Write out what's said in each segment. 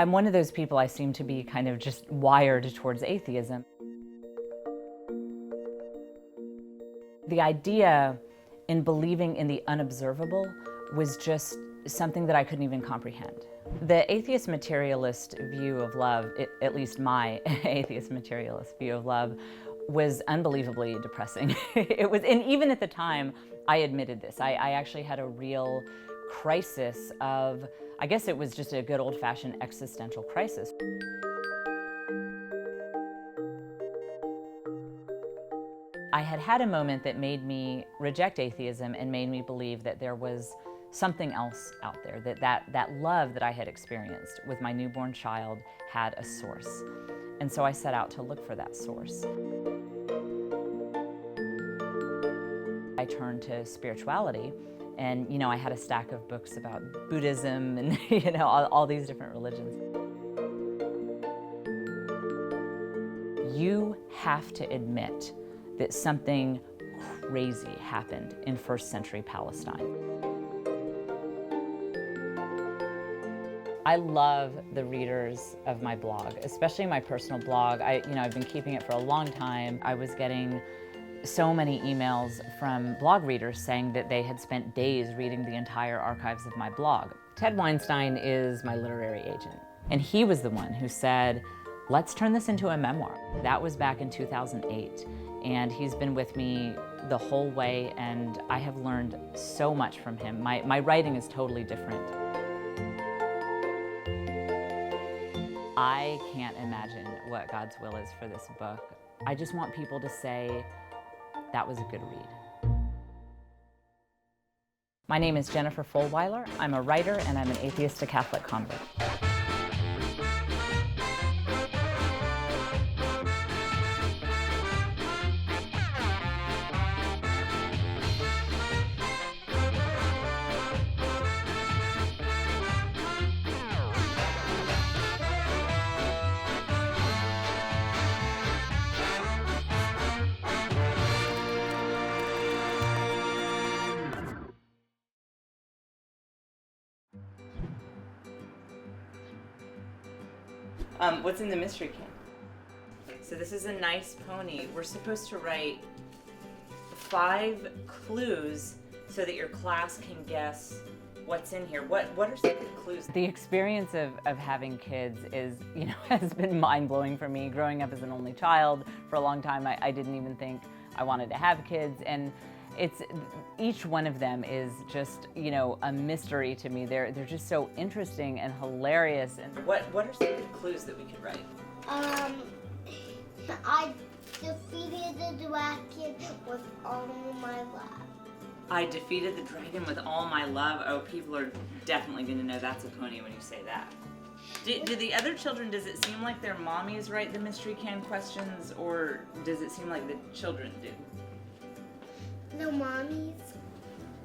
I'm one of those people, I seem to be kind of just wired towards atheism. The idea in believing in the unobservable was just something that I couldn't even comprehend. The atheist materialist view of love, at least my atheist materialist view of love, was unbelievably depressing. It was, and even at the time, I admitted this. I actually had a real crisis of, I guess it was just a good old-fashioned existential crisis. I had had a moment that made me reject atheism and made me believe that there was something else out there, that love that I had experienced with my newborn child had a source. And so I set out to look for that source. I turned to spirituality, and I had a stack of books about Buddhism and all these different religions. You have to admit that something crazy happened in first century Palestine. I love the readers of my blog, especially my personal blog. I've been keeping it for a long time. I was getting so many emails from blog readers saying that they had spent days reading the entire archives of my blog. Ted Weinstein is my literary agent, and he was the one who said, let's turn this into a memoir. That was back in 2008, and he's been with me the whole way, and I have learned so much from him. My writing is totally different. I can't imagine what God's will is for this book. I just want people to say, that was a good read. My name is Jennifer Fulwiler. I'm a writer, and I'm an atheist to Catholic convert. What's in the mystery can? So this is a nice pony. We're supposed to write 5 clues so that your class can guess what's in here. What are some of the clues? The experience of having kids is, has been mind-blowing for me. Growing up as an only child for a long time, I didn't even think I wanted to have kids, and each one of them is just, a mystery to me. They're just so interesting and hilarious. And what are some good clues that we could write? I defeated the dragon with all my love. I defeated the dragon with all my love. Oh, people are definitely going to know that's a pony when you say that. Do the other children, does it seem like their mommies write the mystery can questions, or does it seem like the children do? No, mommies.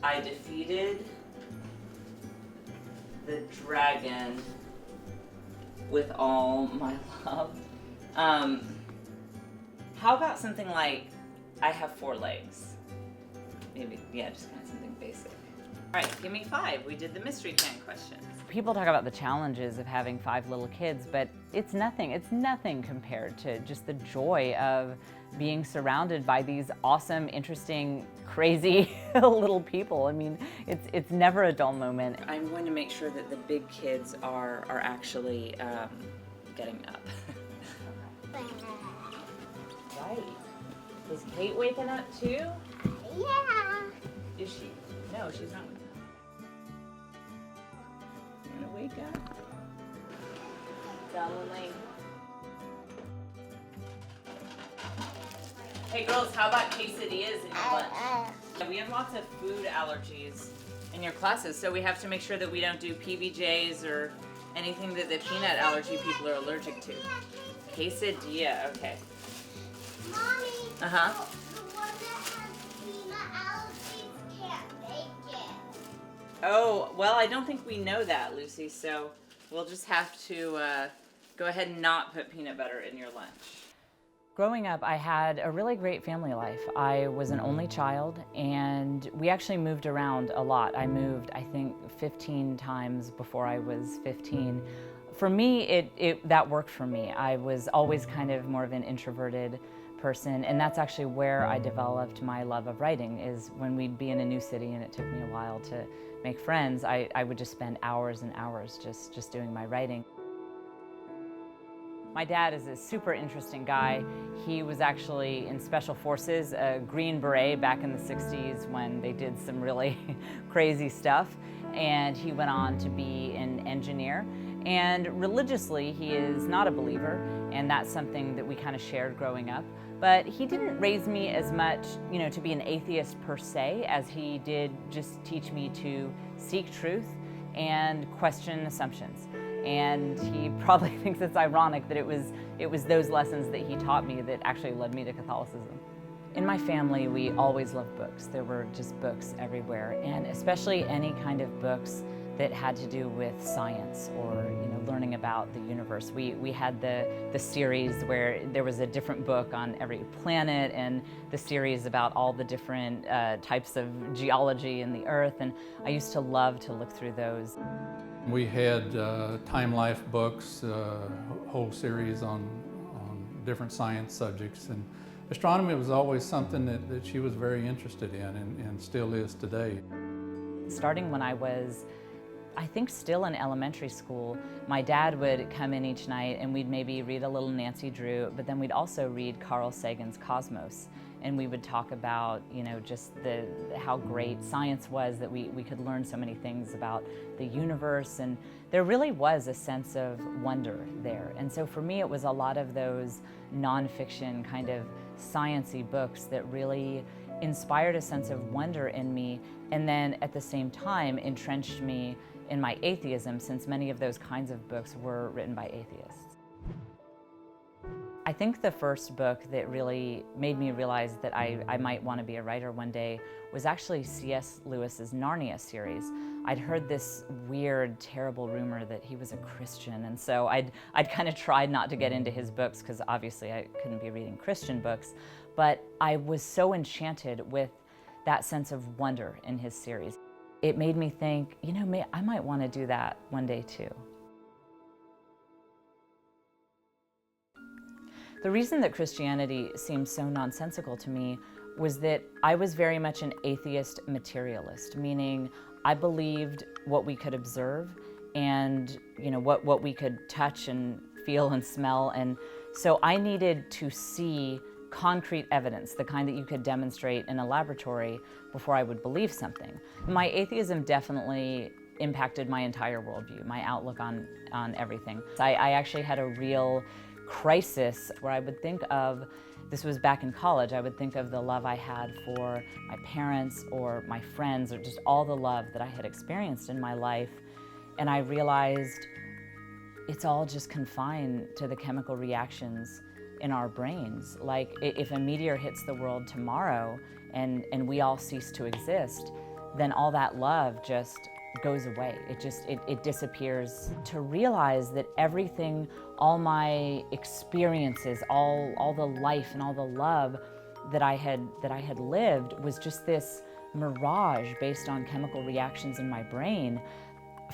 I defeated the dragon with all my love. How about something like, I have 4 legs? Maybe, yeah, just kind of something basic. All right, give me 5. We did the mystery can questions. People talk about the challenges of having 5 little kids, but it's nothing compared to just the joy of being surrounded by these awesome, interesting, crazy little people. I mean, it's never a dull moment. I'm going to make sure that the big kids are actually getting up. Right. Is Kate waking up too? Yeah. Is she? No, she's not waking up. You wanna wake up? Lonely. Hey girls, how about quesadillas in your lunch? We have lots of food allergies in your classes, so we have to make sure that we don't do PBJs or anything that the peanut allergy people are allergic to. Quesadilla, okay. Mommy. Uh-huh. The one that has peanut allergies can't make it. Oh, well, I don't think we know that, Lucy, so we'll just have to go ahead and not put peanut butter in your lunch. Growing up, I had a really great family life. I was an only child, and we actually moved around a lot. I moved, I think, 15 times before I was 15 For me, that worked for me. I was always kind of more of an introverted person, and that's actually where I developed my love of writing, is when we'd be in a new city and it took me a while to make friends, I would just spend hours and hours just doing my writing. My dad is a super interesting guy. He was actually in Special Forces, a Green Beret back in the 60s when they did some really crazy stuff. And he went on to be an engineer. And religiously, he is not a believer, and that's something that we kind of shared growing up. But he didn't raise me as much, to be an atheist per se, as he did just teach me to seek truth and question assumptions. And he probably thinks it's ironic that it was those lessons that he taught me that actually led me to Catholicism. In my family, we always loved books. There were just books everywhere, and especially any kind of books that had to do with science or learning about the universe. We had the series where there was a different book on every planet, and the series about all the different types of geology in the earth, and I used to love to look through those. We had Time Life books, a whole series on different science subjects, and astronomy was always something that she was very interested in and still is today. Starting when I was, I think, still in elementary school, my dad would come in each night and we'd maybe read a little Nancy Drew, but then we'd also read Carl Sagan's Cosmos. And we would talk about, just how great science was, that we could learn so many things about the universe, and there really was a sense of wonder there. And so for me, it was a lot of those nonfiction kind of science-y books that really inspired a sense of wonder in me, and then at the same time entrenched me in my atheism, since many of those kinds of books were written by atheists. I think the first book that really made me realize that I might want to be a writer one day was actually C.S. Lewis's Narnia series. I'd heard this weird, terrible rumor that he was a Christian, and so I'd kind of tried not to get into his books because obviously I couldn't be reading Christian books, but I was so enchanted with that sense of wonder in his series. It made me think, I might want to do that one day too. The reason that Christianity seemed so nonsensical to me was that I was very much an atheist materialist, meaning I believed what we could observe and what we could touch and feel and smell, and so I needed to see concrete evidence, the kind that you could demonstrate in a laboratory, before I would believe something. My atheism definitely impacted my entire worldview, my outlook on everything. I actually had a real crisis where I would think of, this was back in college, I would think of the love I had for my parents or my friends, or just all the love that I had experienced in my life, and I realized it's all just confined to the chemical reactions in our brains. Like, if a meteor hits the world tomorrow and we all cease to exist, then all that love just goes away. It disappears. To realize that everything, all my experiences, all the life and all the love that I had lived was just this mirage based on chemical reactions in my brain.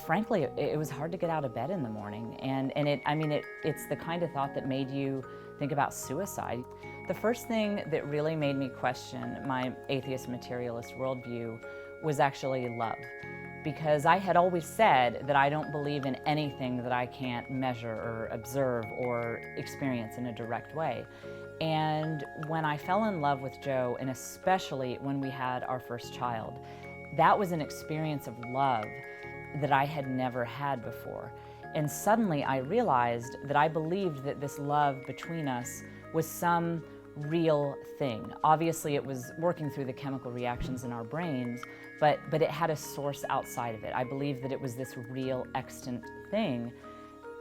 Frankly, it was hard to get out of bed in the morning, and it's the kind of thought that made you think about suicide. The first thing that really made me question my atheist materialist worldview was actually love, because I had always said that I don't believe in anything that I can't measure or observe or experience in a direct way. And when I fell in love with Joe, and especially when we had our first child, that was an experience of love that I had never had before. And suddenly I realized that I believed that this love between us was some real thing. Obviously it was working through the chemical reactions in our brains, but it had a source outside of it. I believed that it was this real extant thing,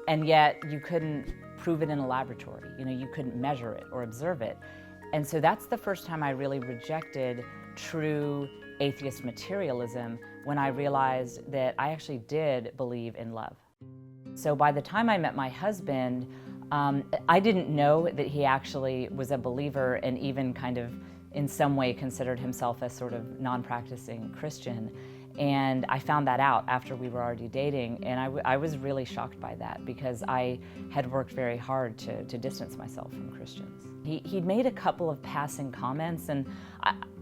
and yet you couldn't prove it in a laboratory. You couldn't measure it or observe it. And so that's the first time I really rejected true atheist materialism, when I realized that I actually did believe in love. So by the time I met my husband, I didn't know that he actually was a believer and even kind of in some way considered himself a sort of non-practicing Christian. And I found that out after we were already dating, and I was really shocked by that because I had worked very hard to distance myself from Christians. He'd made a couple of passing comments, and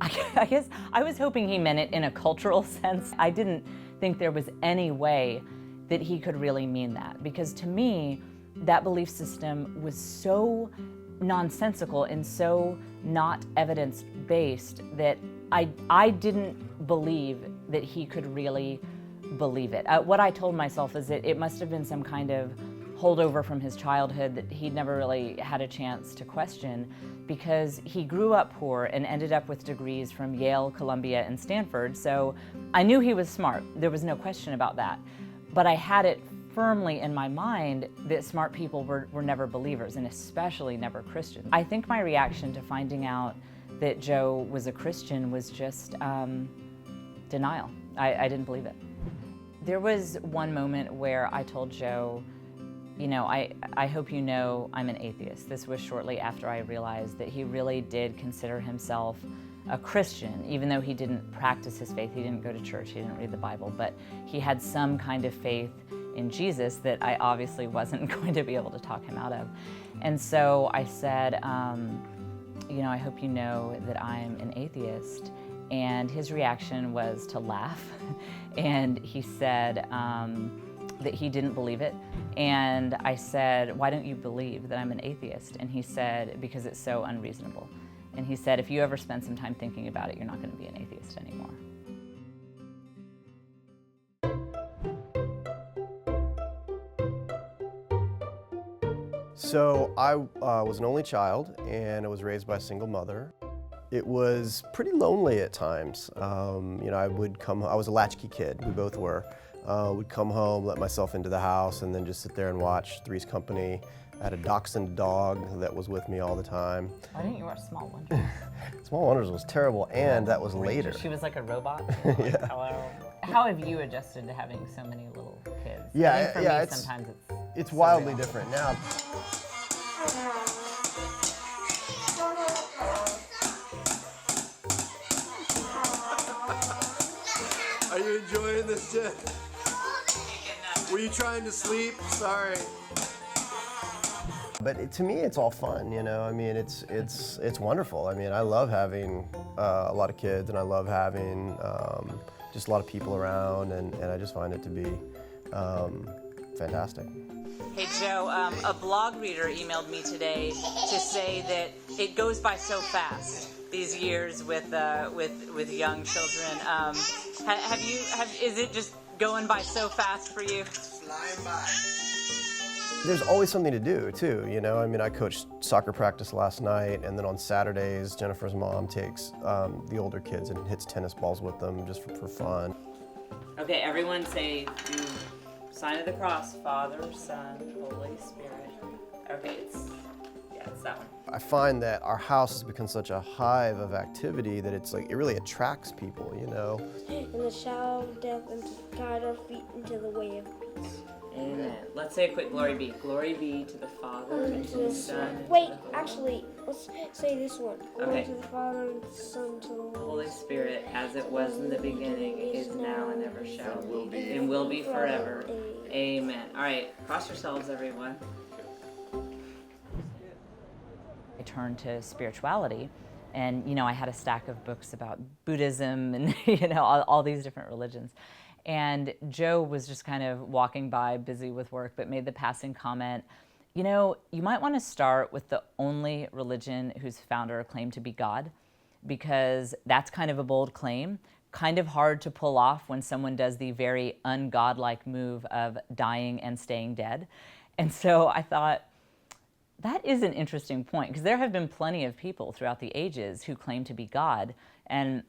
I guess I was hoping he meant it in a cultural sense. I didn't think there was any way that he could really mean that, because to me, that belief system was so nonsensical and so not evidence-based that I didn't believe that he could really believe it. What I told myself is that it must have been some kind of holdover from his childhood that he'd never really had a chance to question, because he grew up poor and ended up with degrees from Yale, Columbia, and Stanford. So I knew he was smart. There was no question about that. But I had it firmly in my mind that smart people were never believers, and especially never Christians. I think my reaction to finding out that Joe was a Christian was just denial. I didn't believe it. There was one moment where I told Joe, you know, I hope you know I'm an atheist. This was shortly after I realized that he really did consider himself a Christian, even though he didn't practice his faith. He didn't go to church, he didn't read the Bible, but he had some kind of faith in Jesus that I obviously wasn't going to be able to talk him out of. And so I said, you know, I hope you know that I'm an atheist. And his reaction was to laugh. And he said that he didn't believe it. And I said, why don't you believe that I'm an atheist? And he said, because it's so unreasonable. And he said, if you ever spend some time thinking about it, you're not going to be an atheist anymore. So I was an only child, and I was raised by a single mother. It was pretty lonely at times. You know, I was a latchkey kid, we both were. Would come home, let myself into the house, and then just sit there and watch Three's Company. I had a dachshund dog that was with me all the time. Why didn't you watch Small Wonders? Small Wonders was terrible, and that was later. She was like a robot. Like, Yeah. hello. How have you adjusted to having so many little kids? Yeah, I think for yeah, me, sometimes it's surreal. wildly different now. Are you enjoying this, Jen? Were you trying to sleep? Sorry. But to me, it's all fun, you know. I mean, it's wonderful. I mean, I love having a lot of kids, and I love having just a lot of people around, and I just find it to be fantastic. Hey Joe, a blog reader emailed me today to say that it goes by so fast, these years with young children. Is it just going by so fast for you? Flying by. There's always something to do too, you know. I mean, I coached soccer practice last night, and then on Saturdays, Jennifer's mom takes the older kids and hits tennis balls with them just for fun. Okay, everyone say, do sign of the cross, Father, Son, Holy Spirit. Okay, it's that one. I find that our house has become such a hive of activity that it's like, it really attracts people, you know. In the shadow of death, and to guide our feet into the way of peace. Amen. Let's say a quick glory be. Glory be to the Father, and to the Son, and Wait, to the Holy actually, let's say this one. Glory Okay. to the Father, and to the Son, to the Holy Spirit, as it was in the beginning, is now, and ever shall be, and will be forever. Amen. All right, cross yourselves, everyone. I turned to spirituality, and you know, I had a stack of books about Buddhism and you know, all these different religions. And Joe was just kind of walking by, busy with work, but made the passing comment, you know, you might want to start with the only religion whose founder claimed to be God, because that's kind of a bold claim, kind of hard to pull off when someone does the very ungodlike move of dying and staying dead. And so I thought, that is an interesting point, because there have been plenty of people throughout the ages who claim to be God, and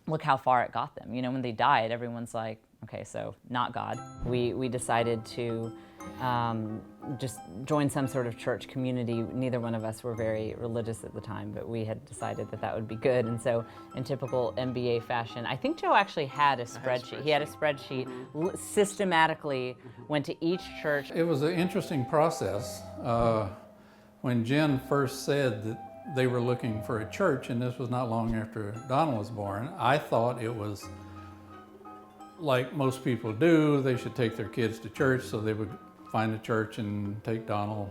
look how far it got them. You know, when they died, everyone's like, okay, so not God. We decided to just join some sort of church community. Neither one of us were very religious at the time, but we had decided that that would be good. And so in typical MBA fashion, I think Joe actually had a spreadsheet. He had a spreadsheet, systematically went to each church. It was an interesting process. When Jen first said that they were looking for a church, and this was not long after Donald was born, I thought it was like most people do, they should take their kids to church, so they would find a church and take Donald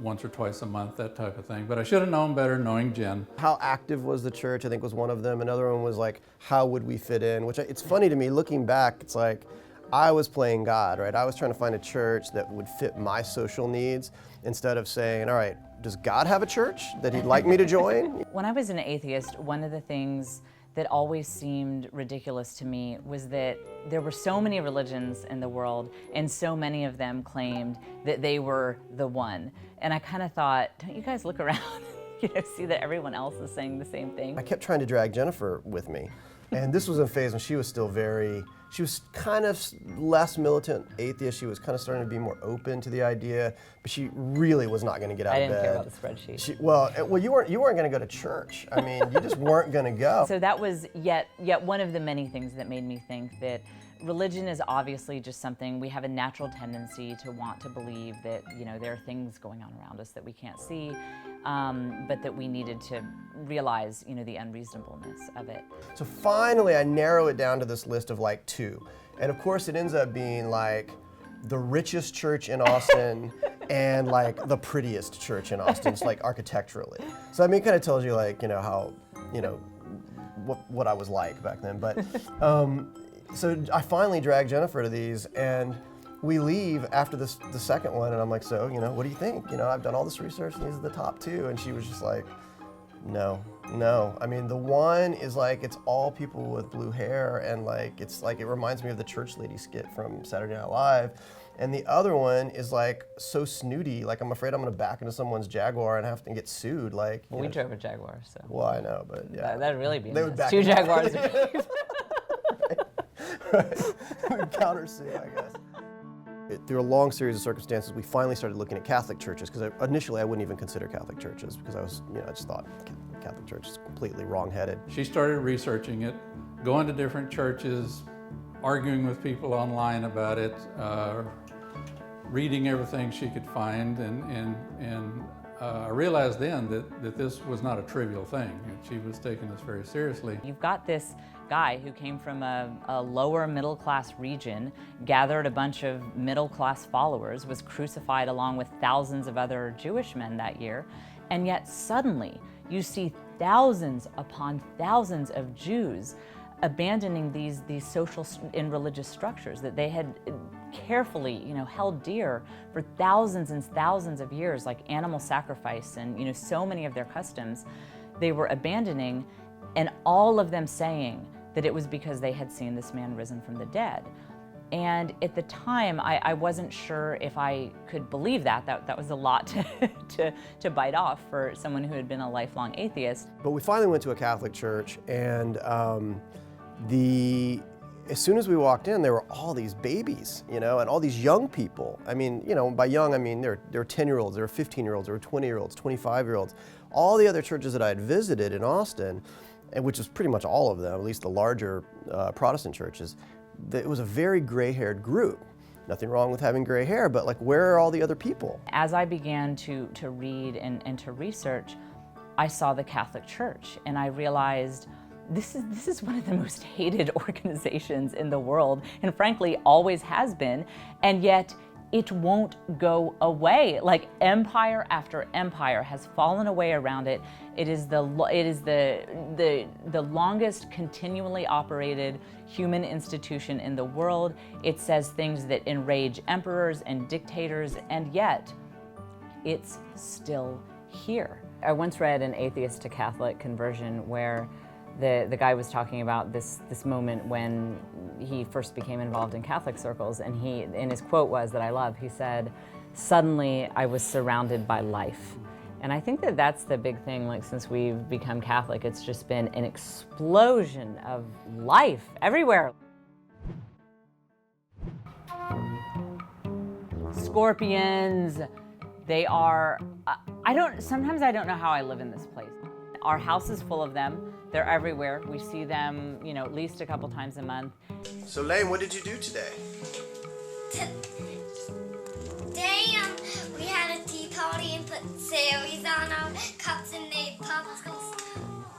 once or twice a month, that type of thing. But I should have known better knowing Jen. How active was the church, I think was one of them. Another one was like, how would we fit in? Which it's funny to me, looking back, it's like, I was playing God, right? I was trying to find a church that would fit my social needs instead of saying, all right, does God have a church that he'd like me to join? When I was an atheist, one of the things that always seemed ridiculous to me was that there were so many religions in the world, and so many of them claimed that they were the one. And I kind of thought, don't you guys look around, see that everyone else is saying the same thing? I kept trying to drag Jennifer with me. And this was a phase when she was still she was kind of less militant atheist. She was kind of starting to be more open to the idea, but she really was not going to get out of bed. I didn't care about the spreadsheet. Well, you weren't going to go to church. I mean, you just weren't going to go. So that was yet one of the many things that made me think that religion is obviously just something, we have a natural tendency to want to believe that, there are things going on around us that we can't see, but that we needed to realize, the unreasonableness of it. So finally, I narrow it down to this list of like 2. And of course, it ends up being like the richest church in Austin and like the prettiest church in Austin, it's like architecturally. So I mean, it kind of tells you like, how, what I was like back then. But so I finally dragged Jennifer to these, and we leave after the second one, and I'm like, so, what do you think? I've done all this research, and these are the top 2. And she was just like, no. I mean, the one is like, it's all people with blue hair, and like, it's like, it reminds me of the church lady skit from Saturday Night Live. And the other one is like so snooty, like I'm afraid I'm gonna back into someone's Jaguar and have to get sued. Like, well, we drove a Jaguar, so. Well, I know, but yeah. That'd really be nice. Nice. 2 Jaguars. Right. Countersue, I guess. Through a long series of circumstances, we finally started looking at Catholic churches, because initially I wouldn't even consider Catholic churches, because I was, I just thought Catholic Church is completely wrong-headed. She started researching it, going to different churches, arguing with people online about it, reading everything she could find, and I realized then that this was not a trivial thing, and she was taking this very seriously. You've got this guy who came from a lower middle class region, gathered a bunch of middle class followers, was crucified along with thousands of other Jewish men that year, and yet suddenly you see thousands upon thousands of Jews abandoning these social and religious structures that they had carefully, held dear for thousands and thousands of years, like animal sacrifice and, so many of their customs, they were abandoning, and all of them saying that it was because they had seen this man risen from the dead. And at the time, I wasn't sure if I could believe that. That was a lot to bite off for someone who had been a lifelong atheist. But we finally went to a Catholic church, and as soon as we walked in, there were all these babies, and all these young people. I mean, by young, I mean there were 10-year-olds, there were 15-year-olds, there were 20-year-olds, 25-year-olds. All the other churches that I had visited in Austin, and which is pretty much all of them, at least the larger Protestant churches, it was a very gray-haired group. Nothing wrong with having gray hair, but like, where are all the other people? As I began to read and to research, I saw the Catholic Church, and I realized this is one of the most hated organizations in the world, and frankly always has been, and yet it won't go away. Like, empire after empire has fallen away around it. It is the longest continually operated human institution in the world. It says things that enrage emperors and dictators, and yet it's still here. I once read an atheist to Catholic conversion where the guy was talking about this moment when he first became involved in Catholic circles, and his quote was, that I love, he said, "Suddenly I was surrounded by life." And I think that that's the big thing, like, since we've become Catholic, it's just been an explosion of life everywhere. Scorpions, they are, sometimes I don't know how I live in this place. Our house is full of them. They're everywhere. We see them, at least a couple times a month. So Lane, what did you do today? Today, we had a tea party and put cereals on our cups and made popsicles.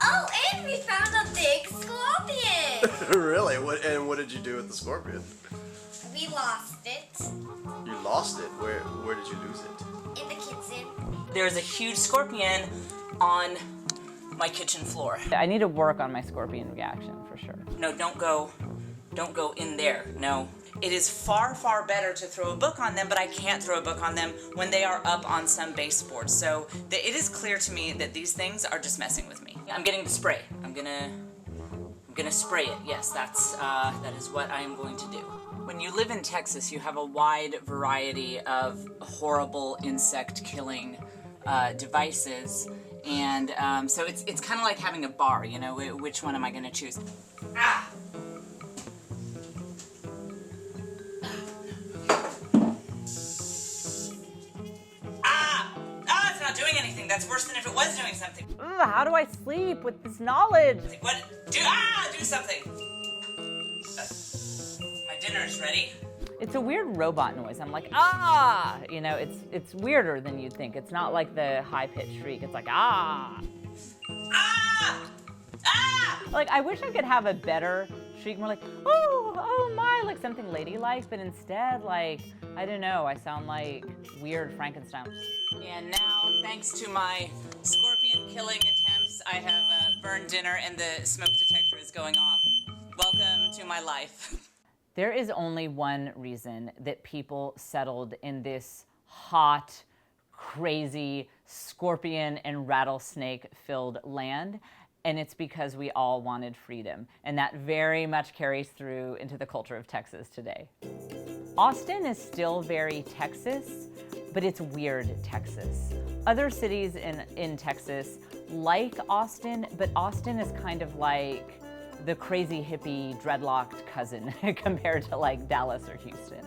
Oh, and we found a big scorpion! scorpion. Really? What did you do with the scorpion? We lost it You lost it. Where did you lose it? in the kitchen. There's a huge scorpion on my kitchen floor. I need to work on my scorpion reaction for sure. No, don't go in there. No. It is far, far better to throw a book on them, but I can't throw a book on them when they are up on some baseboard. So it is clear to me that these things are just messing with me. I'm getting the spray. I'm gonna spray it. Yes, that is what I am going to do. When you live in Texas, you have a wide variety of horrible insect-killing devices, and so it's kind of like having a bar. You know, which one am I going to choose? Ah! It's not doing anything. That's worse than if it was doing something. Ugh, how do I sleep with this knowledge? What? Do something. My dinner is ready. It's a weird robot noise. I'm like, you know, it's weirder than you'd think. It's not like the high-pitched shriek. It's like, Like, I wish I could have a better shriek, more like, oh my, like something ladylike, but instead, like, I don't know, I sound like weird Frankenstein. And now, thanks to my scorpion killing attempts, I have burned dinner and the smoke detector is going off. Welcome to my life. There is only one reason that people settled in this hot, crazy, scorpion and rattlesnake-filled land, and it's because we all wanted freedom. And that very much carries through into the culture of Texas today. Austin is still very Texas, but it's weird Texas. Other cities in Texas like Austin, but Austin is kind of like the crazy hippie dreadlocked cousin compared to like Dallas or Houston.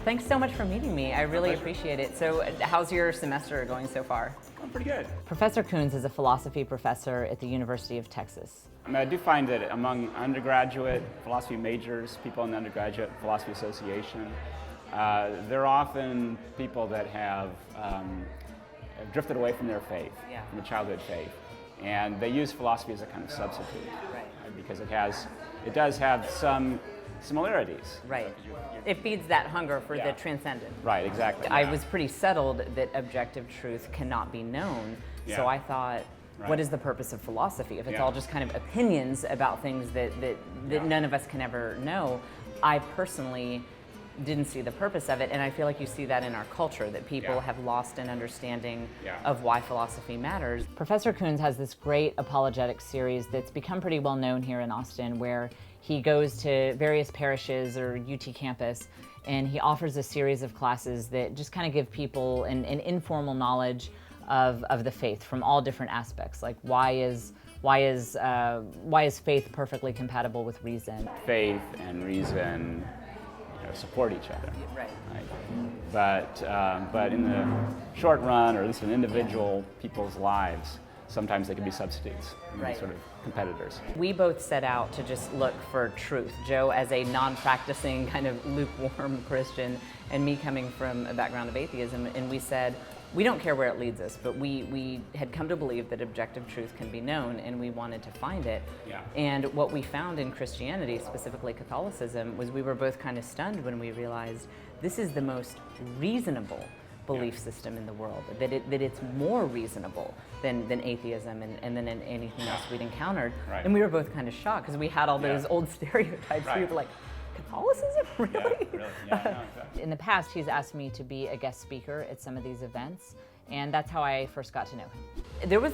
Thanks so much for meeting me. I really appreciate it. So how's your semester going so far? Going pretty good. Professor Coons is a philosophy professor at the University of Texas. I mean, I do find that among undergraduate philosophy majors, people in the Undergraduate Philosophy Association, they're often people that have drifted away from their faith, from the childhood faith, and they use philosophy as a kind of substitute, because it does have some similarities. Right. It feeds that hunger for the transcendent. Right, exactly. I was pretty settled that objective truth cannot be known, so I thought, what is the purpose of philosophy? If it's all just kind of opinions about things that none of us can ever know, I personally didn't see the purpose of it, and I feel like you see that in our culture, that people have lost an understanding of why philosophy matters. Professor Coons has this great apologetic series that's become pretty well known here in Austin, where he goes to various parishes or UT campus, and he offers a series of classes that just kind of give people an informal knowledge of the faith from all different aspects. Like why is faith perfectly compatible with reason? Faith and reason, support each other. Right. But in the short run, or at least in individual people's lives, sometimes they can be substitutes, sort of competitors. We both set out to just look for truth. Joe as a non-practicing kind of lukewarm Christian, and me coming from a background of atheism, and we said, we don't care where it leads us, but we had come to believe that objective truth can be known, and we wanted to find it. And what we found in Christianity, specifically Catholicism, was we were both kind of stunned when we realized this is the most reasonable belief system in the world, that it's more reasonable than atheism and than anything else we'd encountered. And we were both kind of shocked because we had all those old stereotypes. We were like, Catholicism? Really? Yeah, really. Yeah, no, exactly. In the past, he's asked me to be a guest speaker at some of these events, and that's how I first got to know him.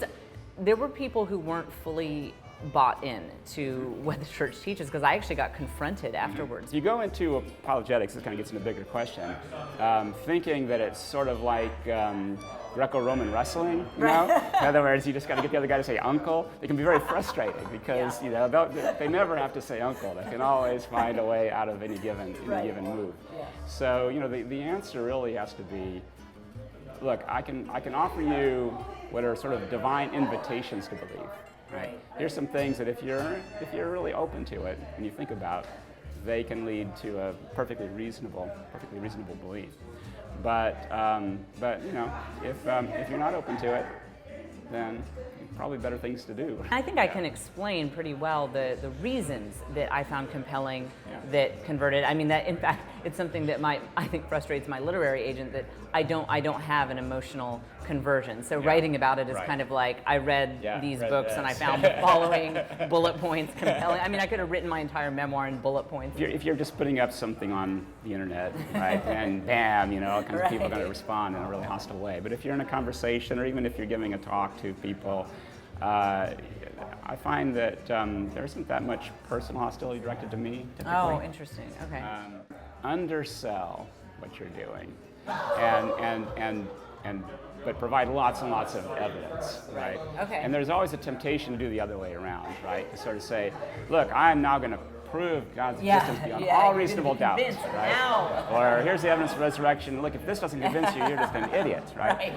There were people who weren't fully bought in to what the church teaches, because I actually got confronted afterwards. If you go into apologetics, this kind of gets into a bigger question, thinking that it's sort of like Greco-Roman wrestling, In other words, you just got to get the other guy to say uncle. It can be very frustrating because they never have to say uncle. They can always find a way out of any given move. So the answer really has to be, look, I can offer you what are sort of divine invitations to believe. Right. Here's some things that if you're really open to it and you think about, they can lead to a perfectly reasonable belief. But you know, if you're not open to it, then probably better things to do. I think I can explain pretty well the reasons that I found compelling that converted. I mean, that in fact, it's something that I think frustrates my literary agent, that I don't have an emotional conversion. So writing about it is kind of like, I read these books and I found the following bullet points compelling. I mean, I could have written my entire memoir in bullet points. If you're just putting up something on the internet, right, and bam, you know, all kinds of people are going to respond in a really hostile way. But if you're in a conversation, or even if you're giving a talk to people, I find that there isn't that much personal hostility directed to me, typically. Oh, interesting. Okay. Undersell what you're doing, but provide lots and lots of evidence, right? Okay. And there's always a temptation to do the other way around, right? To sort of say, look, I'm now going to prove God's existence beyond all reasonable doubt, right? Now. Or here's the evidence of resurrection. Look, if this doesn't convince you, you're just an idiot, right?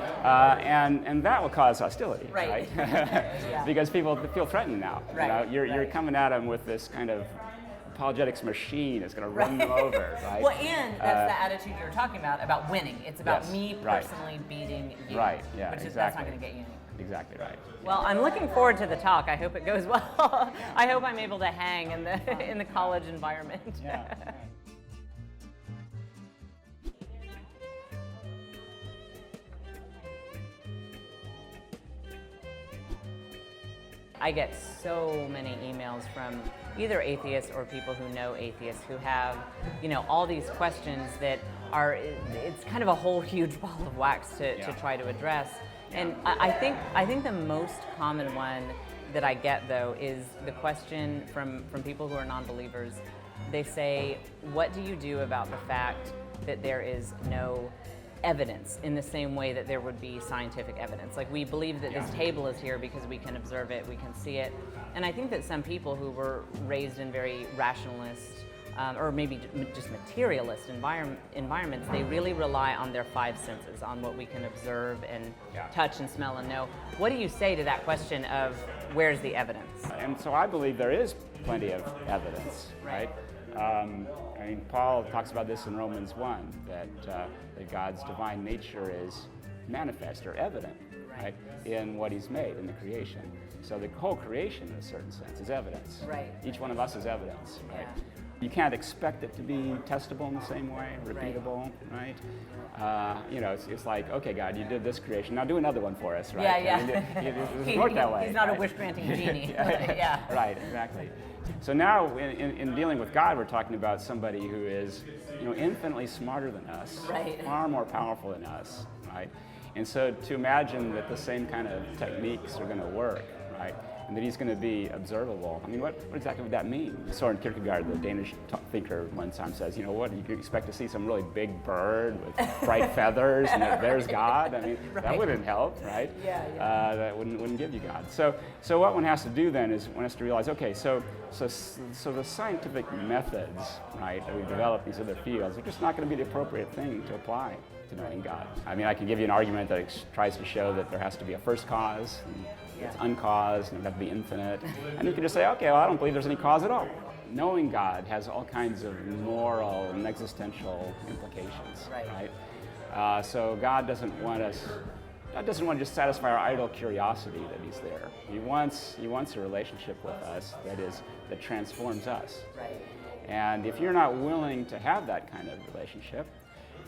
And that will cause hostility, right? Because people feel threatened now. Right. You know, you're coming at them with this kind of apologetics machine that's going to run them over, right? Well, and that's the attitude you were talking about winning. It's about me personally beating you. Right, yeah, which is, exactly. that's not going to get you anywhere. Exactly right. Well, I'm looking forward to the talk. I hope it goes well. I hope I'm able to hang in the college environment. Yeah. I get so many emails from either atheists or people who know atheists who have, you know, all these questions that are, it's kind of a whole huge ball of wax to try to address. And I think the most common one that I get, though, is the question from people who are non-believers. They say, what do you do about the fact that there is no evidence in the same way that there would be scientific evidence? Like, we believe that this table is here because we can observe it, we can see it. And I think that some people who were raised in very rationalist or maybe just materialist environments, they really rely on their five senses, on what we can observe and touch and smell and know. What do you say to that question of where's the evidence? And so I believe there is plenty of evidence, right? I mean, Paul talks about this in Romans 1, that God's divine nature is manifest or evident, right, in what he's made, in the creation. So the whole creation, in a certain sense, is evidence. Right. Each one of us is evidence, right? Yeah. You can't expect it to be testable in the same way, repeatable, right? You know, it's like, okay, God, you did this creation, now do another one for us, right? Yeah. I mean, it doesn't work that way. He's not right? a wish-granting genie. Right, exactly. So now, in dealing with God, we're talking about somebody who is, you know, infinitely smarter than us, far more powerful than us, right? And so to imagine that the same kind of techniques are going to work, right? And that he's going to be observable. I mean, what exactly would that mean? Soren Kierkegaard, the Danish thinker, one time says, you know what, you could expect to see some really big bird with bright feathers, and there's God. I mean, that wouldn't help, right? That wouldn't give you God. So what one has to do then is one has to realize, okay, so the scientific methods, right, that we develop these other fields are just not going to be the appropriate thing to apply to knowing God. I mean, I can give you an argument that tries to show that there has to be a first cause, and it's uncaused, and it has to be infinite. And you can just say, okay, well, I don't believe there's any cause at all. Knowing God has all kinds of moral and existential implications, right? So God doesn't want to just satisfy our idle curiosity that he's there. He wants a relationship with us that transforms us. Right. And if you're not willing to have that kind of relationship,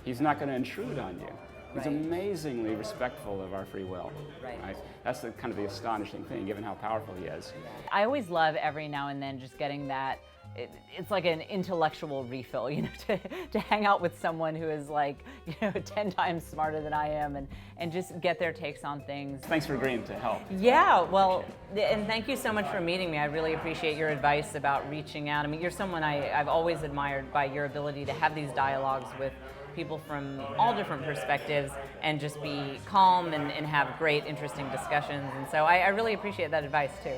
he's not going to intrude on you. He's amazingly respectful of our free will. Right? That's the kind of the astonishing thing, given how powerful he is. I always love every now and then just getting that. It's like an intellectual refill, you know, to hang out with someone who is like, you know, 10 times smarter than I am, and just get their takes on things. Thanks for agreeing to help. Yeah, well, and thank you so much for meeting me. I really appreciate your advice about reaching out. I mean, you're someone I've always admired by your ability to have these dialogues with people from all different perspectives and just be calm and have great, interesting discussions. And so I really appreciate that advice too.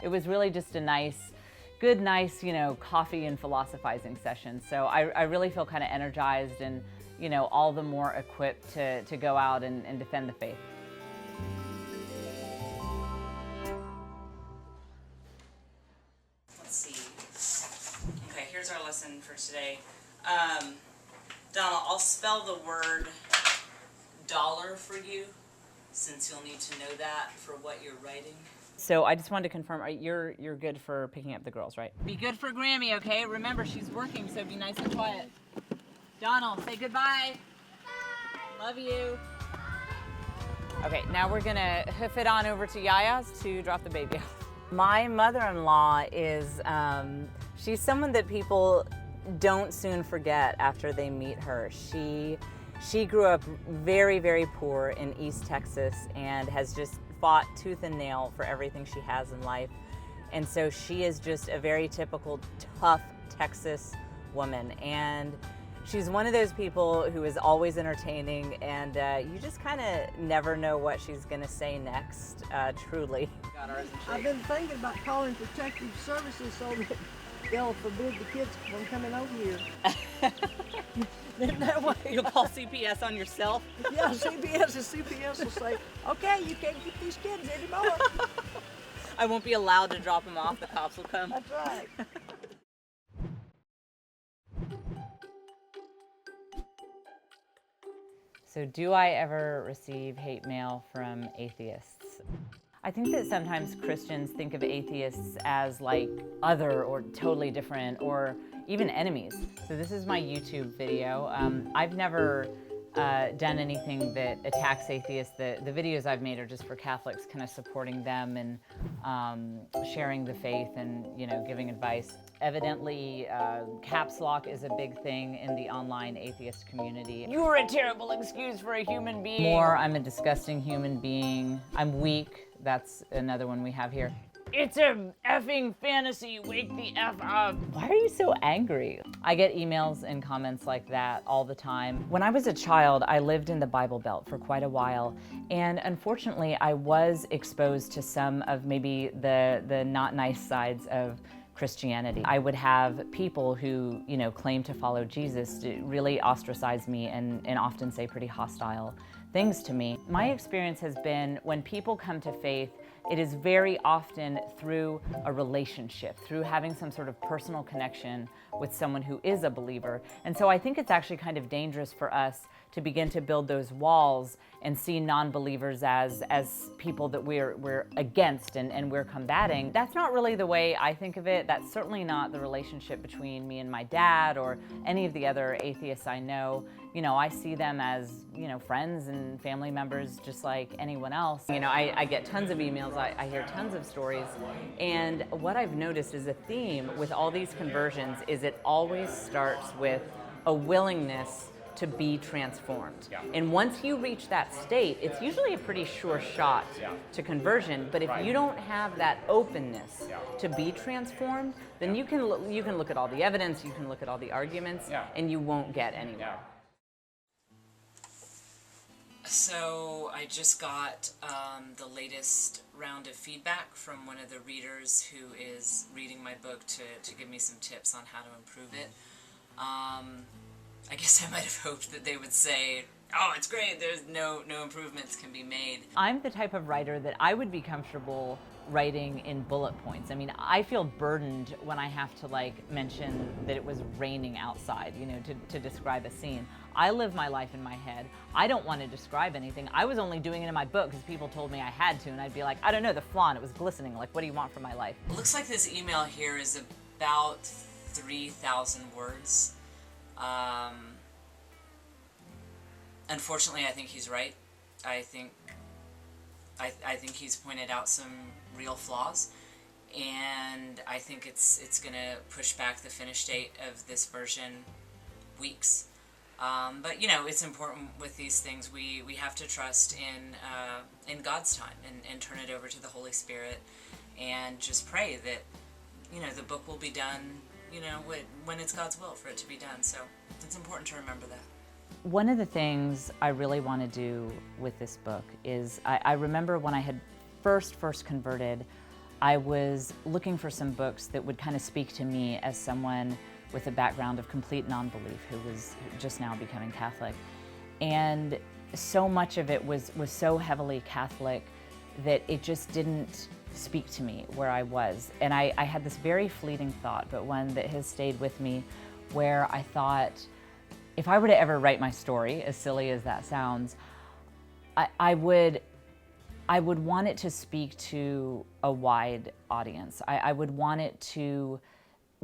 It was really just a nice, you know, coffee and philosophizing session. So I really feel kind of energized and, you know, all the more equipped to go out and defend the faith. today. Donald, I'll spell the word dollar for you, since you'll need to know that for what you're writing. So I just wanted to confirm, you're good for picking up the girls, right? Be good for Grammy, okay? Remember, she's working, so be nice and quiet. Donald, say goodbye. Love you. Okay, now we're gonna hoof it on over to Yaya's to drop the baby off. My mother-in-law is, she's someone that people don't soon forget after they meet her. She grew up very, very poor in East Texas and has just fought tooth and nail for everything she has in life. And so she is just a very typical tough Texas woman. And she's one of those people who is always entertaining, and you just kind of never know what she's gonna say next, truly. I've been thinking about calling protective services so that they'll forbid the kids from coming over here. Then that way, You'll call CPS on yourself? yeah, CPS will say, okay, you can't keep these kids anymore. I won't be allowed to drop them off, the cops will come. That's right. So do I ever receive hate mail from atheists? I think that sometimes Christians think of atheists as like other or totally different or even enemies. So this is my YouTube video. I've never done anything that attacks atheists. The videos I've made are just for Catholics, kind of supporting them and sharing the faith and, you know, giving advice. Evidently, caps lock is a big thing in the online atheist community. You're a terrible excuse for a human being. Or I'm a disgusting human being. I'm weak. That's another one we have here. It's a effing fantasy, wake the F up. Why are you so angry? I get emails and comments like that all the time. When I was a child, I lived in the Bible Belt for quite a while, and unfortunately, I was exposed to some of maybe the not nice sides of Christianity. I would have people who, you know, claim to follow Jesus to really ostracize me and often say pretty hostile things to me. My experience has been when people come to faith, it is very often through a relationship, through having some sort of personal connection with someone who is a believer. And so I think it's actually kind of dangerous for us to begin to build those walls and see non-believers as people that we're against and we're combating. That's not really the way I think of it. That's certainly not the relationship between me and my dad or any of the other atheists I know. You know, I see them as, you know, friends and family members just like anyone else. You know, I get tons of emails, I hear tons of stories, and what I've noticed is a theme with all these conversions is it always starts with a willingness to be transformed. Yeah. And once you reach that state, it's usually a pretty sure shot to conversion, but if you don't have that openness to be transformed, then you can look at all the evidence, you can look at all the arguments, and you won't get anywhere. So I just got the latest round of feedback from one of the readers who is reading my book to give me some tips on how to improve it. I guess I might have hoped that they would say, oh, it's great, there's no improvements can be made. I'm the type of writer that I would be comfortable writing in bullet points. I mean, I feel burdened when I have to like mention that it was raining outside, you know, to describe a scene. I live my life in my head. I don't want to describe anything. I was only doing it in my book because people told me I had to, and I'd be like, I don't know, the flaw, and it was glistening. Like, what do you want from my life? It looks like this email here is about 3,000 words. Unfortunately, I think he's right. I think he's pointed out some real flaws, and I think it's gonna push back the finish date of this version weeks. But you know, it's important with these things. We have to trust in God's time and turn it over to the Holy Spirit, and just pray that, you know, the book will be done, you know, when it's God's will for it to be done. So it's important to remember that. One of the things I really want to do with this book is, I remember when I had first converted, I was looking for some books that would kind of speak to me as someone with a background of complete non-belief who was just now becoming Catholic. And so much of it was so heavily Catholic that it just didn't speak to me where I was. And I had this very fleeting thought, but one that has stayed with me, where I thought, if I were to ever write my story, as silly as that sounds, I would want it to speak to a wide audience. I would want it to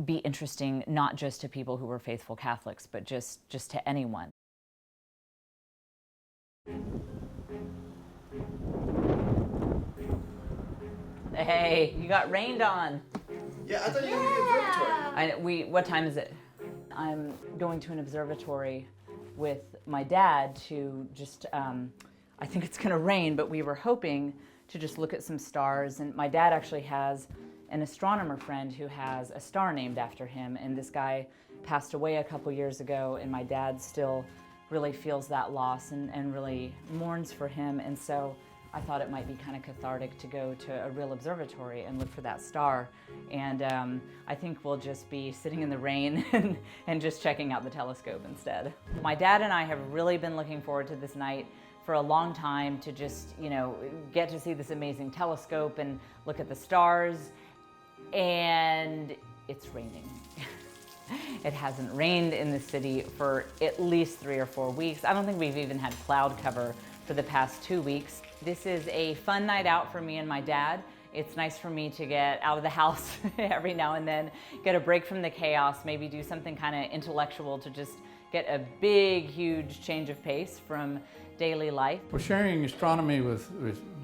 be interesting, not just to people who were faithful Catholics, but just to anyone. Hey, you got rained on. Yeah, I thought you were going to the observatory. What time is it? I'm going to an observatory with my dad to just, I think it's going to rain, but we were hoping to just look at some stars. And my dad actually has an astronomer friend who has a star named after him. And this guy passed away a couple years ago, and my dad still really feels that loss and really mourns for him. And so I thought it might be kind of cathartic to go to a real observatory and look for that star. And I think we'll just be sitting in the rain and just checking out the telescope instead. My dad and I have really been looking forward to this night for a long time, to just, get to see this amazing telescope and look at the stars. And it's raining. It hasn't rained in the city for at least 3 or 4 weeks. I don't think we've even had cloud cover for the past 2 weeks. This is a fun night out for me and my dad. It's nice for me to get out of the house every now and then, get a break from the chaos, maybe do something kind of intellectual to just get a big, huge change of pace from daily life. Well, sharing astronomy with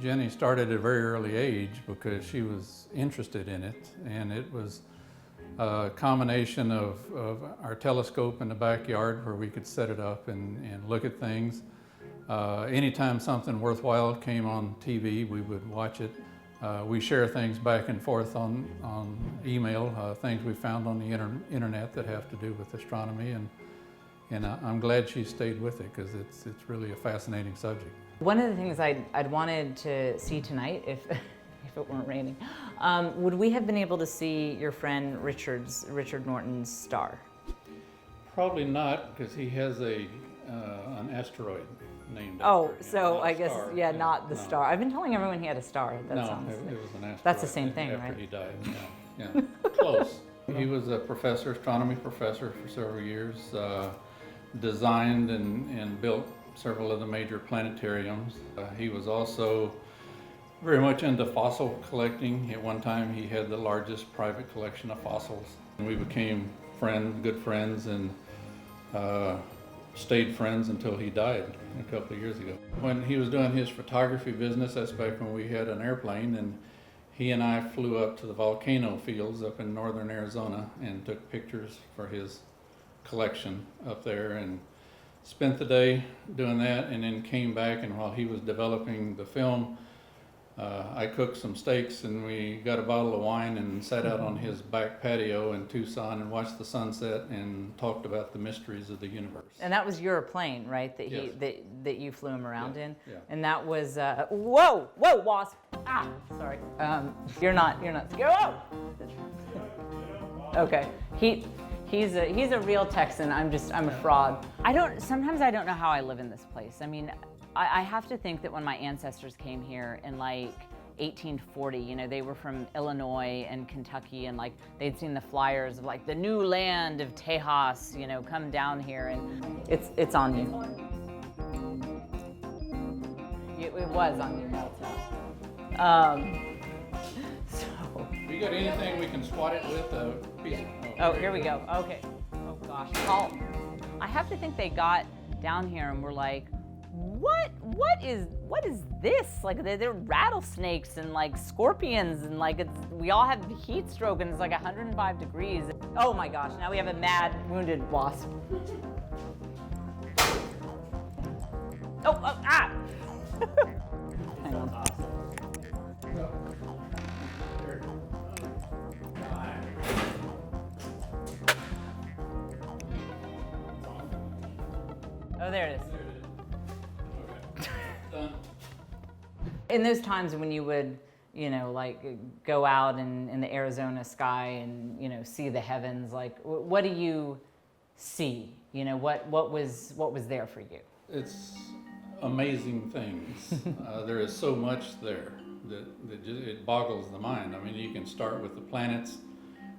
Jenny started at a very early age because she was interested in it, and it was a combination of our telescope in the backyard where we could set it up and look at things. Anytime something worthwhile came on TV, we would watch it. We share things back and forth on email, things we found on the internet that have to do with astronomy, and I'm glad she stayed with it because it's really a fascinating subject. One of the things I'd wanted to see tonight, if it weren't raining, would we have been able to see your friend Richard Norton's star? Probably not, because he has an asteroid named Oh, after him, so not a I guess, star. yeah, not the No. star. I've been telling everyone he had a star. That No, sounds, it was an asteroid. That's the same thing, after right? he died, yeah. Close. He was a professor, astronomy professor for several years, designed and built several of the major planetariums. He was also very much into fossil collecting. At one time, he had the largest private collection of fossils. And we became good friends, and stayed friends until he died a couple of years ago. When he was doing his photography business, that's back when we had an airplane, and he and I flew up to the volcano fields up in northern Arizona and took pictures for his collection up there, and spent the day doing that, and then came back, and while he was developing the film, I cooked some steaks, and we got a bottle of wine and sat out on his back patio in Tucson and watched the sunset and talked about the mysteries of the universe. And that was your plane, right? That Yes. that you flew him around in. Yeah. And that was whoa, wasp! Ah, sorry. You're not. Whoa! Okay. He's a real Texan. I'm a fraud. Sometimes I don't know how I live in this place. I mean, I have to think that when my ancestors came here in like 1840, they were from Illinois and Kentucky, and like they'd seen the flyers of like the new land of Tejas, come down here, and it's on you. It was on you. So. We got anything we can swat it with? Oh, here we go. Okay. Oh gosh. I have to think they got down here and were like, what is this? Like they're rattlesnakes and like scorpions, and like we all have heat stroke, and it's like 105 degrees. Oh my gosh, now we have a mad wounded wasp. Ah! Hang on. Oh, there it is. In those times when you would, go out in the Arizona sky and, see the heavens, like, what do you see? What was there for you? It's amazing things. There is so much there that it boggles the mind. I mean, you can start with the planets,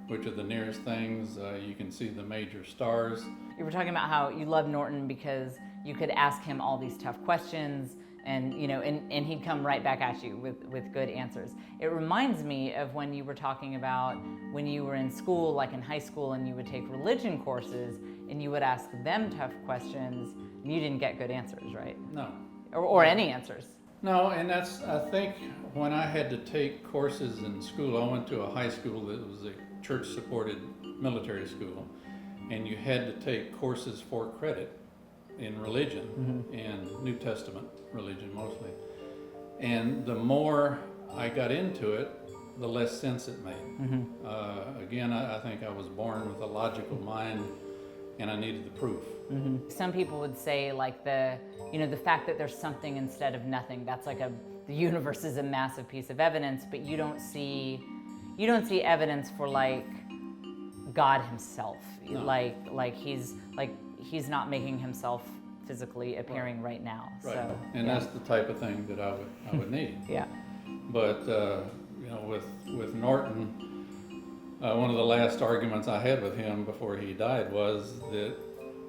which are the nearest things. You can see the major stars. You were talking about how you love Norton because you could ask him all these tough questions and he'd come right back at you with good answers. It reminds me of when you were talking about when you were in school, like in high school, and you would take religion courses and you would ask them tough questions and you didn't get good answers, right? No. Or any answers. No, and that's, I think, when I had to take courses in school, I went to a high school that was a church-supported military school, and you had to take courses for credit in religion, and New Testament religion mostly. And the more I got into it, the less sense it made. Again, I think I was born with a logical mind, and I needed the proof. Some people would say like the fact that there's something instead of nothing, that's like the universe is a massive piece of evidence, but you don't see evidence for like God himself. No. Like he's not making himself physically appearing right now. Right. So, And that's the type of thing that I would need. Yeah. But with Norton, one of the last arguments I had with him before he died was that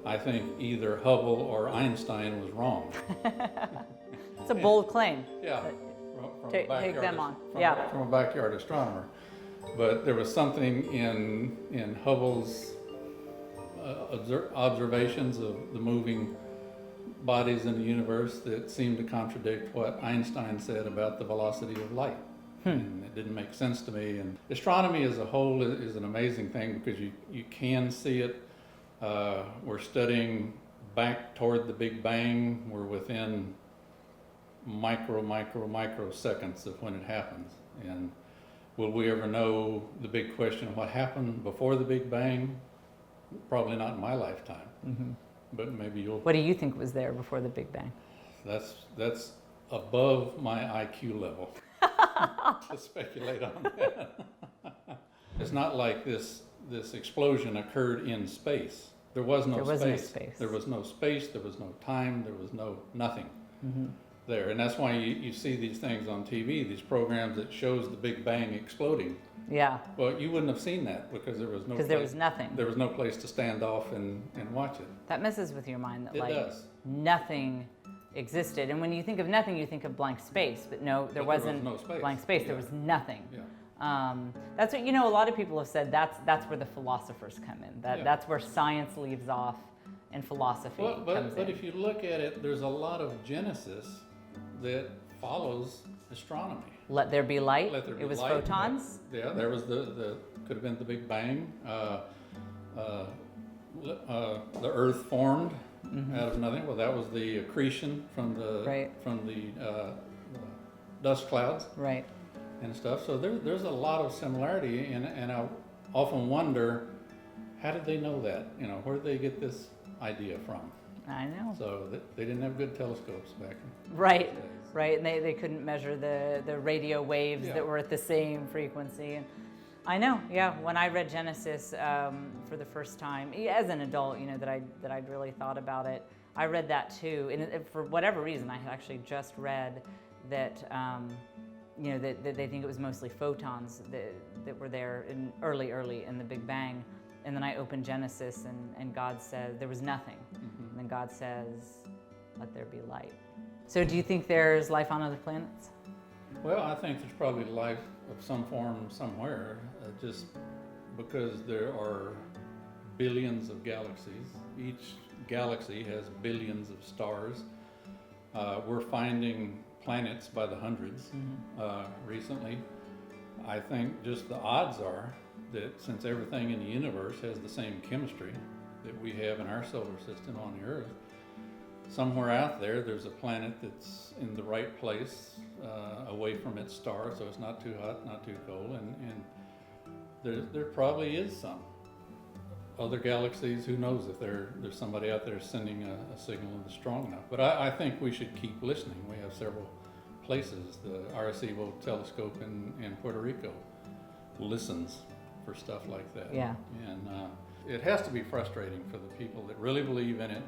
I think either Hubble or Einstein was wrong. It's a bold claim. Yeah. From a Take backyard them on. from- Yeah. From a backyard astronomer. But there was something in Hubble's observations of the moving bodies in the universe that seemed to contradict what Einstein said about the velocity of light. And it didn't make sense to me. And astronomy as a whole is an amazing thing because you can see it. We're studying back toward the Big Bang. We're within microseconds of when it happens. And will we ever know the big question of what happened before the Big Bang? Probably not in my lifetime. But maybe you'll. What do you think was there before the Big Bang? That's above my IQ level to speculate on that. It's not like this explosion occurred in space. There was no space. There was no space, there was no time, there was nothing there. And that's why you see these things on TV, these programs that shows the Big Bang exploding. Yeah. Well, you wouldn't have seen that because there was no Because there was nothing. There was no place to stand off and watch it. That messes with your mind that It like does. nothing existed. And when you think of nothing, you think of blank space. But no, there wasn't no space. blank space. Yeah. There was nothing. Yeah. That's what, a lot of people have said that's where the philosophers come in. Yeah. That's where science leaves off and philosophy comes But in. if you look at it, there's a lot of Genesis that follows astronomy. Let there be light. Let there be it was light. photons. Yeah, there was the could have been the Big Bang. The Earth formed out of nothing. Well, that was the accretion from the dust clouds Right. and stuff. So there's a lot of similarity, and I often wonder, how did they know that? Where did they get this idea from? I know. So they didn't have good telescopes back in Right. those days. Right, and they couldn't measure the radio waves Yeah. that were at the same frequency. And I know, yeah. When I read Genesis for the first time, as an adult, that I'd really thought about it. I read that too, and for whatever reason, I had actually just read that that they think it was mostly photons that were there in early in the Big Bang. And then I opened Genesis, and God says there was nothing, and then God says, "Let there be light." So do you think there's life on other planets? Well, I think there's probably life of some form somewhere, just because there are billions of galaxies. Each galaxy has billions of stars. We're finding planets by the hundreds recently. I think just the odds are that since everything in the universe has the same chemistry that we have in our solar system on the Earth, somewhere out there's a planet that's in the right place, away from its star, so it's not too hot, not too cold, and there probably is some other galaxies. Who knows if there's somebody out there sending a signal that's strong enough. But I think we should keep listening. We have several places. The Arecibo telescope in Puerto Rico listens for stuff like that. Yeah. And it has to be frustrating for the people that really believe in it,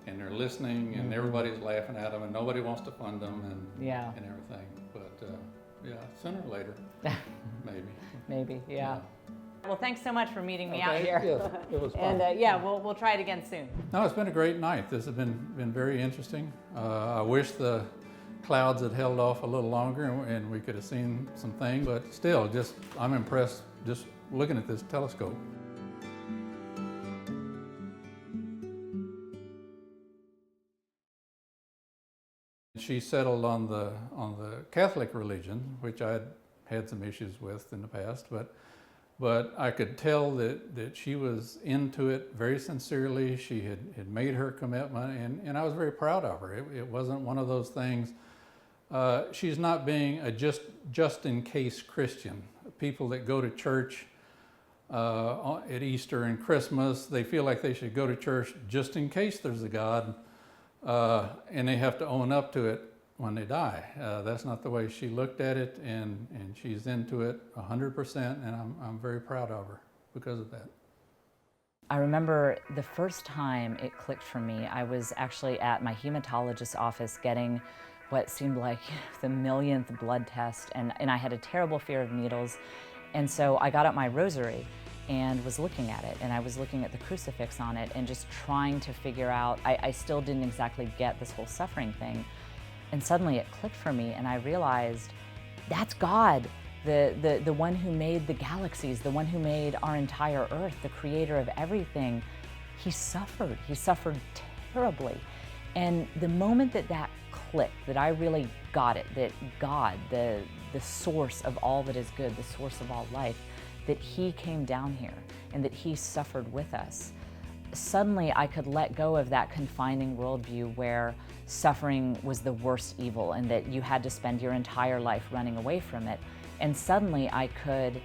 and they're listening, and everybody's laughing at them, and nobody wants to fund them, and everything. But yeah, sooner or later, maybe. Maybe, yeah. Well, thanks so much for meeting me out here. Yes, it was fun. And yeah, we'll try it again soon. No, it's been a great night. This has been very interesting. I wish the clouds had held off a little longer and we could have seen some things, but still, I'm impressed just looking at this telescope. She settled on the Catholic religion, which I had some issues with in the past, but I could tell that she was into it very sincerely. She had made her commitment, and I was very proud of her. It wasn't one of those things. She's not being a just in case Christian. People that go to church at Easter and Christmas, they feel like they should go to church just in case there's a God, and they have to own up to it when they die. That's not the way she looked at it, and she's into it 100%, and I'm very proud of her because of that. I remember the first time it clicked for me, I was actually at my hematologist's office getting what seemed like the millionth blood test, and I had a terrible fear of needles, and so I got out my rosary and was looking at it, and I was looking at the crucifix on it and just trying to figure out, I still didn't exactly get this whole suffering thing. And suddenly it clicked for me, and I realized that's God, the one who made the galaxies, the one who made our entire earth, the creator of everything. He suffered terribly. And the moment that clicked, that I really got it, that God, the source of all that is good, the source of all life, that he came down here and that he suffered with us. Suddenly I could let go of that confining worldview where suffering was the worst evil and that you had to spend your entire life running away from it. And suddenly I could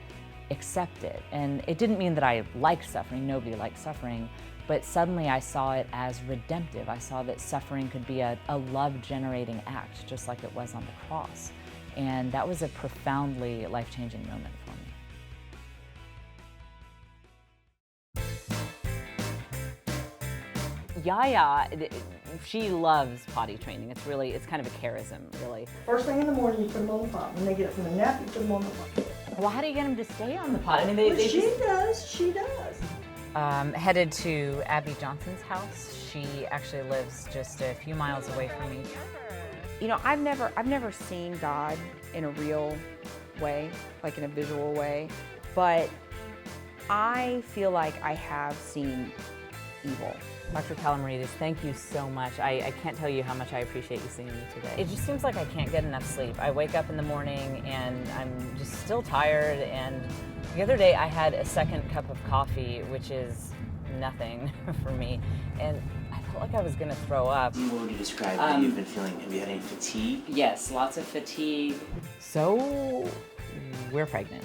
accept it. And it didn't mean that I liked suffering, nobody likes suffering, but suddenly I saw it as redemptive. I saw that suffering could be a love-generating act, just like it was on the cross. And that was a profoundly life-changing moment for me. Yaya, she loves potty training. It's kind of a charism, really. First thing in the morning, you put them on the pot. When they get up from the nap, you put them on the pot. Well, how do you get them to stay on the pot? I mean, She does. Headed to Abby Johnson's house. She actually lives just a few miles away from me. You know, I've never seen God in a real way, like in a visual way, but I feel like I have seen evil. Dr. Calamaridis, thank you so much. I can't tell you how much I appreciate you seeing me today. It just seems like I can't get enough sleep. I wake up in the morning and I'm just still tired, and the other day I had a second cup of coffee, which is nothing for me, and I felt like I was gonna throw up. What would you describe that you've been feeling? Have you had any fatigue? Yes, lots of fatigue. So, we're pregnant.